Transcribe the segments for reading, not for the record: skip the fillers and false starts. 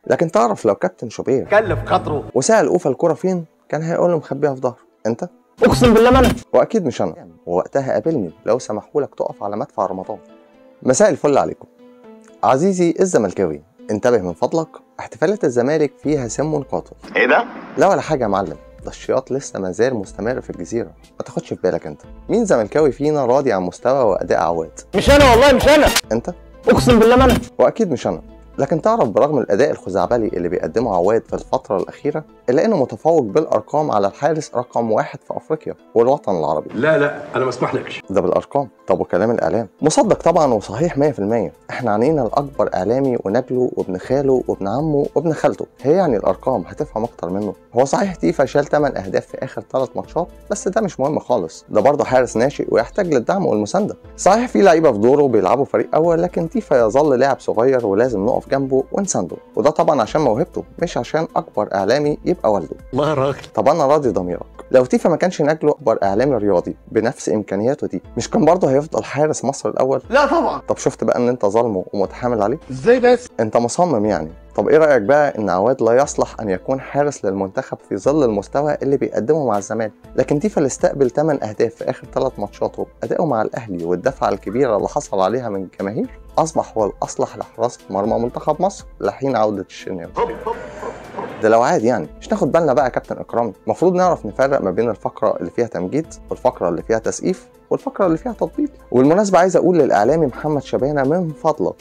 لكن تعرف لو كابتن شوبير كلف خاطره وسأل اوفا الكرة فين كان هيقول له مخبيها في ظهره. انت؟ اقسم بالله ما انا. واكيد مش انا. ووقتها قابلني لو سمحولك تقف على مدفع رمضان. مساء الفل عليكم. عزيزي الزملكاوي، انتبه من فضلك، احتفالات الزمالك فيها سم قاتل. ايه ده؟ لا ولا حاجه يا معلم، ده الشياط لسه ما زال مستمر في الجزيره، ما تاخدش في بالك. انت مين زملكاوي فينا راضي عن مستوى واداء عواد؟ مش انا والله، مش انا. انت؟ اقسم بالله ما انا. واكيد مش انا. لكن تعرف برغم الاداء الخزعبلي اللي بيقدمه عواد في الفتره الاخيره الا انه متفوق بالارقام على الحارس رقم 1 في افريقيا والوطن العربي. لا انا ما اسمحلكش. ده بالارقام. طب وكلام الاعلام مصدق طبعا وصحيح 100%. احنا عنينا لاكبر اعلامي ونجله وابن خاله وابن عمه وابن خالته. هي يعني الارقام هتفهم اكتر منه؟ هو صحيح تيفا شال 8 اهداف في اخر 3 ماتشات، بس ده مش مهم خالص، ده برضه حارس ناشئ ويحتاج للدعم والمسانده. صحيح في لعيبه في دوره بيلعبوا فريق اول، لكن تيفا يظل لاعب صغير ولازم نقف جنبه ونسانده، وده طبعا عشان موهبته مش عشان اكبر اعلامي يبقى والده. الله راجل. طب انا راضي ضميرك، لو تيفا ما كانش نجله اكبر اعلامي رياضي بنفس امكانياته دي، مش كان برضه هيفضل حارس مصر الاول؟ لا طبعا. طب شفت بقى ان انت ظالمه ومتحامل عليه؟ ازاي بس؟ انت مصمم يعني. طب ايه رايك بقى ان عواد لا يصلح ان يكون حارس للمنتخب في ظل المستوى اللي بيقدمه مع الزمالك؟ لكن تيفا اللي استقبل 8 اهداف في اخر 3 ماتشاته بادائه مع الاهلي والدفعه الكبيره اللي حصل عليها من الجماهير اصبح هو الاصلح لحراسه مرمى منتخب مصر لحين عوده الشناوي. ده لو عادي يعني، مش ناخد بالنا بقى يا كابتن اكرامي؟ المفروض نعرف نفرق ما بين الفقره اللي فيها تمجيد والفقره اللي فيها تسقيف والفقره اللي فيها تطبيل. والمناسبه عايز اقول للاعلامي محمد شبانه من فضلك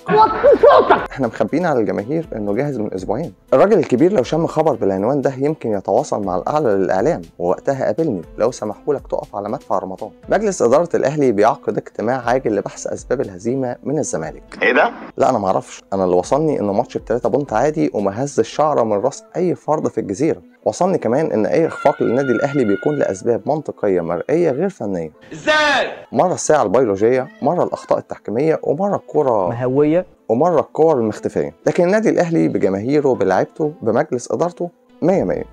احنا مخبيين على الجماهير انه جاهز من اسبوعين. الراجل الكبير لو شم خبر بالعنوان ده يمكن يتواصل مع الاعلى للاعلام، ووقتها قابلني لو سمحولك تقف على مدفع رمضان. مجلس اداره الاهلي بيعقد اجتماع عاجل لبحث اسباب الهزيمه من الزمالك. ايه ده؟ لا انا معرفش، انا اللي وصلني انه ماتش ب3 بونت عادي وما هز الشعره من راس اي فرد في الجزيره. وصلني كمان ان اي اخفاق للنادي الاهلي بيكون لاسباب منطقيه مرئيه غير فنيه. ازاي؟ مره الساعه البيولوجيه، مره الاخطاء التحكيميه، ومره الكره مهويه، ومره الكور المختفيه. لكن النادي الاهلي بجماهيره بلاعيبته بمجلس ادارته 100.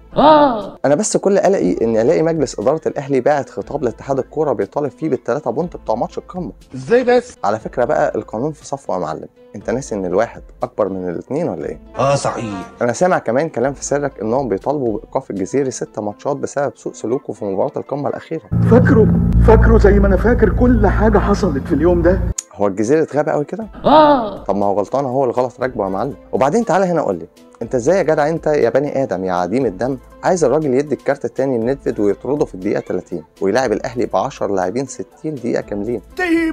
انا بس كل قلقي اني الاقي مجلس اداره الاهلي باعت خطاب لاتحاد الكوره بيطالب فيه بال3 بونت بتوع ماتش القمه. ازاي بس؟ على فكره بقى القانون في صفه يا معلم، انت ناسي ان الواحد اكبر من الاثنين ولا ايه؟ صحيح. انا سامع كمان كلام في سرك انهم بيطالبوا بايقاف الجزيري 6 ماتشات بسبب سوء سلوكه في مباراه القمه الاخيره. فاكره زي ما انا فاكر كل حاجه حصلت في اليوم ده. هو الجزيري اتغاب قوي كده؟ طب ما هو غلطان، هو الغلط راكبه يا معلم. وبعدين تعالى هنا قول لي، انت ازاي يا جدع انت يا بني ادم يا عديم الدم عايز الراجل يدي الكارت الثاني لندفيد ويطرده في الدقيقه 30 ويلاعب الاهلي ب10 لاعبين 60 دقيقه كاملين؟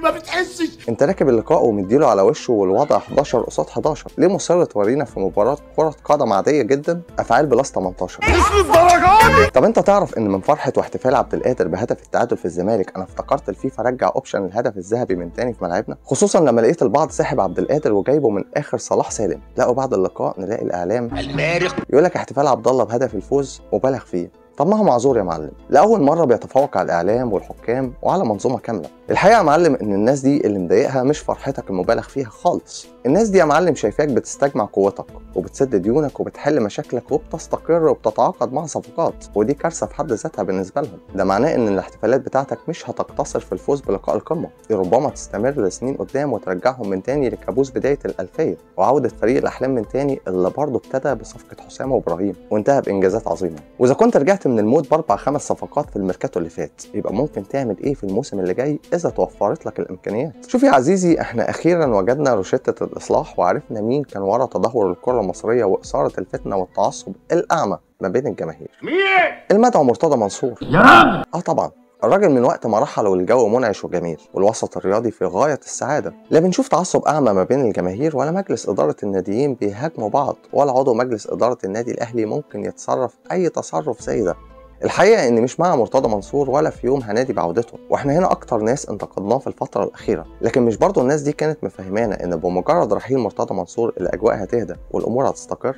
ما بتحسش؟ انت راكب اللقاء ومديله على وشه والوضع 11 قصاد 11، ليه مصر تورينا في مباراه كره قدم عاديه جدا افعال بلس 18؟ مش للدرجه دي. طب انت تعرف ان من فرحه واحتفال عبد القادر بهدف التعادل في الزمالك انا افتكرت الفيفا رجع اوبشن الهدف الذهبي من تاني في ملعبنا، خصوصا لما لقيت البعض ساحب عبد القادر وجايبه من اخر صلاح سالم. لا وبعد اللقاء نلاقي الاعلام المارق يقول لك احتفال عبد الله بهدف الفوز مبالغ فيه. طب ما هو معذور يا معلم، لاول مره بيتفوق على الاعلام والحكام وعلى منظومه كامله. الحقيقه يا معلم ان الناس دي اللي مضايقها مش فرحتك المبالغ فيها خالص، الناس دي يا معلم شايفاك بتستجمع قوتك وبتسد ديونك وبتحل مشاكلك وبتستقر وبتتعاقد مع صفقات، ودي كارثه في حد ذاتها بالنسبه لهم. ده معناه ان الاحتفالات بتاعتك مش هتقتصر في الفوز بلقاء القمه، دي ربما تستمر لسنين قدام وترجعهم من تاني لكابوس بدايه الالفيه وعوده فريق الاحلام من تاني اللي برضه ابتدى بصفقه حسام وابراهيم وانتهى بانجازات عظيمه. واذا كنت رجعت من الموت ب4 5 صفقات في الميركاتو اللي فات، يبقى ممكن تعمل ايه في الموسم اللي جاي اذا توفرت لك الامكانيات؟ شوف يا عزيزي، احنا اخيرا وجدنا روشتة الاصلاح وعرفنا مين كان ورا تدهور الكره المصريه واثاره الفتنه والتعصب الاعمى ما بين الجماهير. مين؟ المدعو مرتضى منصور. يا راجل. طبعا الراجل من وقت ما رحل والجو منعش وجميل والوسط الرياضي في غايه السعاده، لا بنشوف تعصب اعمى ما بين الجماهير ولا مجلس اداره الناديين بيهاجموا بعض ولا عضو مجلس اداره النادي الاهلي ممكن يتصرف اي تصرف زي ده. الحقيقه اني مش مع مرتضى منصور ولا في يوم هنادي بعودته، واحنا هنا اكتر ناس انتقدناه في الفتره الاخيره، لكن مش برضو الناس دي كانت مفهمانا ان بمجرد رحيل مرتضى منصور الاجواء هتهدى والامور هتستقر؟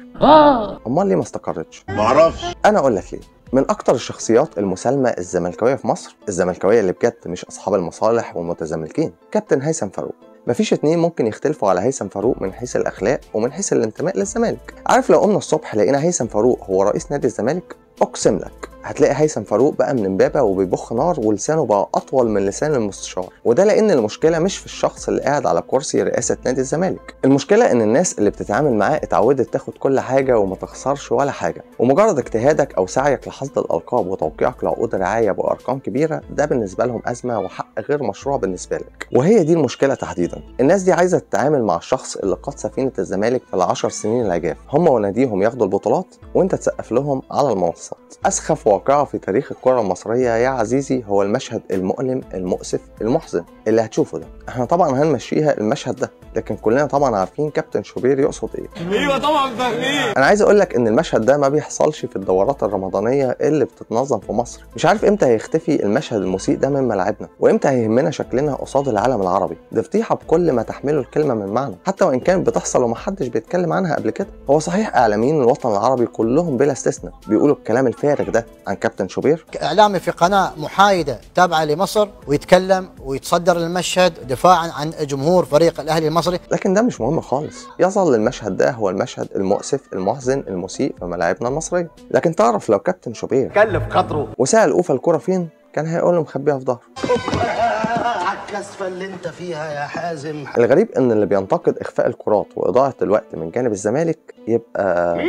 امال ليه ما استقرتش؟ معرفش. انا اقول لك ليه. من اكتر الشخصيات المسالمه الزملكاويه في مصر، الزملكاويه اللي بجد مش اصحاب المصالح والمتزملكين، كابتن هيثم فاروق. مفيش اتنين ممكن يختلفوا على هيثم فاروق من حيث الاخلاق ومن حيث الانتماء للزمالك. عارف لو قمنا الصبح لقينا هيثم فاروق هو رئيس نادي الزمالك، اقسم لك هتلاقي هيثم فاروق بقى من امبابه وبيبخ نار ولسانه بقى اطول من لسان المستشار، وده لان المشكله مش في الشخص اللي قاعد على كرسي رئاسه نادي الزمالك، المشكله ان الناس اللي بتتعامل معاه اتعودت تاخد كل حاجه وما تخسرش ولا حاجه، ومجرد اجتهادك او سعيك لحصد الالقاب وتوقيعك لعقود رعايه بارقام كبيره ده بالنسبه لهم ازمه وحق غير مشروع بالنسبه لك. وهي دي المشكله تحديدا، الناس دي عايزه تتعامل مع الشخص اللي قاد سفينه الزمالك في ال10 سنين العجاف، هم وناديهم ياخدوا البطولات وانت تسقف لهم على المنصات. اسخف واقعه في تاريخ الكره المصريه يا عزيزي هو المشهد المؤلم المؤسف المحزن اللي هتشوفه ده. احنا طبعا هنمشيها المشهد ده، لكن كلنا طبعا عارفين كابتن شوبير يقصد ايه. ايوه طبعا فاهمين. انا عايز اقول لك ان المشهد ده ما بيحصلش في الدورات الرمضانيه اللي بتتنظم في مصر. مش عارف امتى هيختفي المشهد المسيء ده من ملاعبنا، وامتى هيهمنا شكلنا قصاد العالم العربي. دي فضيحه بكل ما تحمله الكلمه من معنى، حتى وان كانت بتحصل ومحدش بيتكلم عنها قبل كده. هو صحيح اعلاميين الوطن العربي كلهم بلا استثناء بيقولوا الكلام الفارغ ده عن كابتن شوبير. اعلامي في قناه محايده تابعه لمصر ويتكلم ويتصدر المشهد دفاعا عن جمهور فريق الاهلي المصري، لكن ده مش مهم خالص. يظل المشهد ده هو المشهد المؤسف المحزن المسيء في ملاعبنا المصريه. لكن تعرف لو كابتن شوبير كلف خاطره وسأل اوفا الكرة فين كان هيقول له مخبيها في ظهره. على الكثفه اللي انت فيها يا حازم. الغريب ان اللي بينتقد اخفاء الكرات واضاعه الوقت من جانب الزمالك يبقى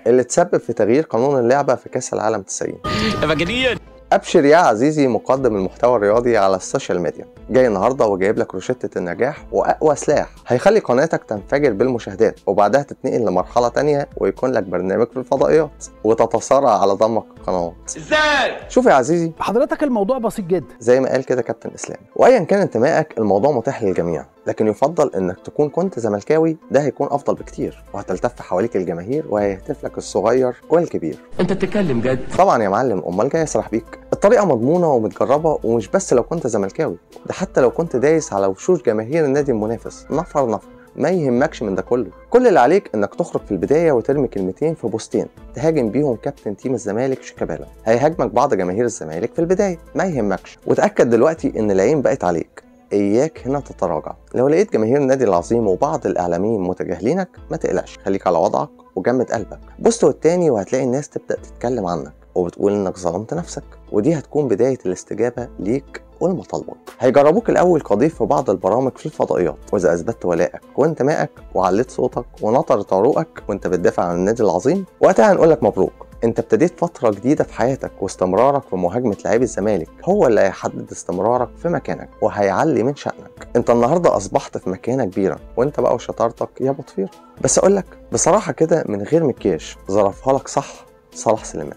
اللي تسبب في تغيير قانون اللعبه في كاس العالم 90. مجانين. ابشر يا عزيزي مقدم المحتوى الرياضي على السوشيال ميديا، جاي النهارده وجايب لك روشته النجاح واقوى سلاح هيخلي قناتك تنفجر بالمشاهدات وبعدها تتنقل لمرحله تانية ويكون لك برنامج في الفضائيات وتتصارع على ضمك القنوات. ازاي؟ شوف يا عزيزي حضرتك الموضوع بسيط جدا زي ما قال كده كابتن اسلام، وايا كان انتمائك الموضوع متاح للجميع، لكن يفضل انك تكون كنت زملكاوي، ده هيكون افضل بكتير وهتلتف حواليك الجماهير وهيهتف لك الصغير والكبير. انت بتتكلم جد؟ طبعا يا معلم، امال جاي اسرح بيك؟ الطريقه مضمونه ومتجربه، ومش بس لو كنت زملكاوي، ده حتى لو كنت دايس على وشوش جماهير النادي المنافس نفر ما يهمكش من ده كله. كل اللي عليك انك تخرج في البدايه وترمي كلمتين في بوستين تهاجم بيهم كابتن تيم الزمالك شيكابالا. هيهاجمك بعض جماهير الزمالك في البدايه، ما يهمكش، وتاكد دلوقتي ان العين بقت عليك. اياك هنا تتراجع. لو لقيت جماهير النادي العظيم وبعض الاعلاميين متجاهلينك ما تقلقش، خليك على وضعك وجمد قلبك. بوست والتاني وهتلاقي الناس تبدا تتكلم عنك وبتقول انك ظلمت نفسك، ودي هتكون بدايه الاستجابه ليك والمطالبك. هيجربوك الاول كضيف في بعض البرامج في الفضائيات، واذا اثبتت ولائك وانتمائك وعليت صوتك ونطرت عروقك وانت بتدافع عن النادي العظيم، وقتها هنقول لك مبروك. انت ابتديت فتره جديده في حياتك، واستمرارك في مهاجمه لاعبي الزمالك هو اللي هيحدد استمرارك في مكانك وهيعلي من شأنك. انت النهارده اصبحت في مكانه كبيره، وانت بقى وشطارتك يا بطفير. بس اقول لك بصراحه كده من غير مكياج، ظرفها لك صح صلاح سليمان.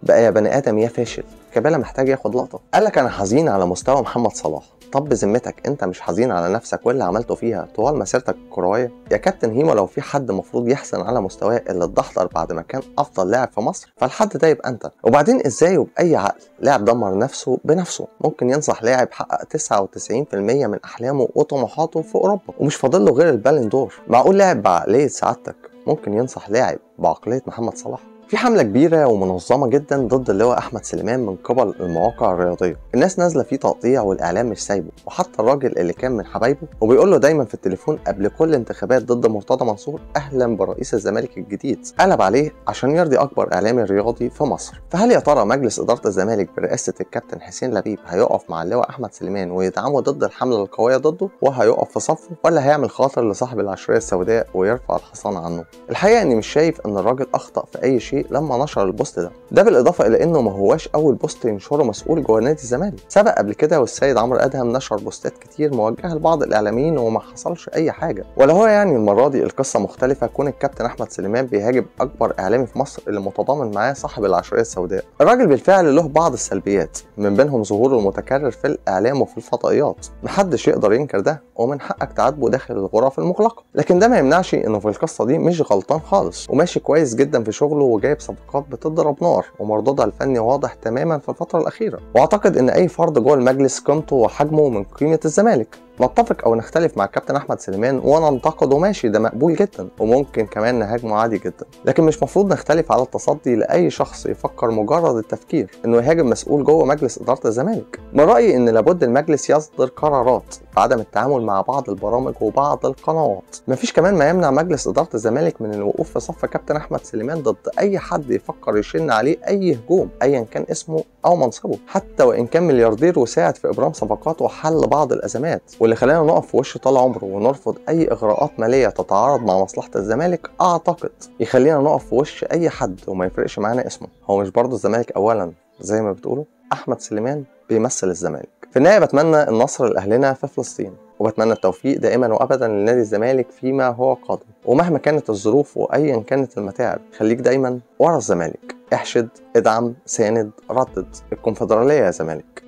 بقى يا بني ادم يا فاشل، شيكابالا محتاج ياخد لقطه. قال لك انا حزين على مستوى محمد صلاح. طب بذمتك انت مش حزين على نفسك واللي عملته فيها طوال مسيرتك الكرويه؟ يا كابتن هيما لو في حد مفروض يحزن على مستواه اللي اتدحضر بعد ما كان افضل لاعب في مصر فالحد ده يبقى انت. وبعدين ازاي وباي عقل لاعب دمر نفسه بنفسه ممكن ينصح لاعب حقق 99% من احلامه وطموحاته في اوروبا ومش فاضل له غير البالون دور؟ معقول لاعب بعقليه سعادتك ممكن ينصح لاعب بعقليه محمد صلاح؟ في حملة كبيرة ومنظمة جدا ضد اللواء أحمد سليمان من قبل المواقع الرياضية، الناس نازلة فيه تقطيع والإعلام مش سايبه، وحتى الراجل اللي كان من حبايبه وبيقول له دايما في التليفون قبل كل انتخابات ضد مرتضى منصور أهلا برئيس الزمالك الجديد، قلب عليه عشان يرضي أكبر إعلامي رياضي في مصر. فهل يا ترى مجلس إدارة الزمالك برئاسة الكابتن حسين لبيب هيقف مع اللواء أحمد سليمان ويدعمه ضد الحملة القوية ضده وهيقف في صفه، ولا هيعمل خاطر لصاحب العشرية السوداء ويرفع الحصان عنه؟ الحقيقة إني مش شايف إن الراجل أخطأ في أي شيء لما نشر البوست ده بالإضافة إلى إنه ما هواش أول بوست ينشره مسؤول جوه نادي الزمالك، سبق قبل كده والسيد عمرو أدهم نشر بوستات كتير موجهة لبعض الإعلاميين وما حصلش أي حاجة. ولا هو يعني المرة دي القصة مختلفة، كون الكابتن أحمد سليمان بيهاجم أكبر إعلامي في مصر اللي متضامن معاه صاحب العشرية السوداء. الراجل بالفعل له بعض السلبيات من بينهم ظهوره المتكرر في الإعلام وفي الفضائيات، محدش يقدر ينكر ده ومن حقك تعاتبه داخل الغرف المغلقة، لكن ده ما يمنعش إنه في القصة دي مش غلطان خالص وماشي كويس جدا في شغله وجايب صفقات بتضرب نار ومردودها الفني واضح تماما في الفترة الأخيرة. واعتقد ان اي فرد جوه المجلس قيمته وحجمه من قيمة الزمالك، نتفق او نختلف مع الكابتن احمد سليمان وننتقده ماشي، ده مقبول جدا، وممكن كمان نهاجمه عادي جدا، لكن مش مفروض نختلف على التصدي لاي شخص يفكر مجرد التفكير انه يهاجم مسؤول جوه مجلس اداره الزمالك. من رايي ان لابد المجلس يصدر قرارات بعدم التعامل مع بعض البرامج وبعض القنوات. مفيش كمان ما يمنع مجلس اداره الزمالك من الوقوف في صف كابتن احمد سليمان ضد اي حد يفكر يشن عليه اي هجوم ايا كان اسمه او منصبه، حتى وان كان ملياردير وساعد في ابرام صفقات وحل بعض الازمات. واللي خلانا نقف في وشه طال عمره ونرفض اي اغراءات ماليه تتعارض مع مصلحه الزمالك اعتقد يخلينا نقف في وش اي حد وما يفرقش معانا اسمه. هو مش برضه الزمالك اولا زي ما بتقولوا؟ احمد سليمان بيمثل الزمالك. في النهايه بتمنى النصر لاهلنا في فلسطين، وبتمنى التوفيق دائما وابدا لنادي الزمالك فيما هو قادم، ومهما كانت الظروف وايا كانت المتاعب خليك دايما ورا الزمالك. احشد، ادعم، ساند، ردد. الكونفدراليه يا زمالك.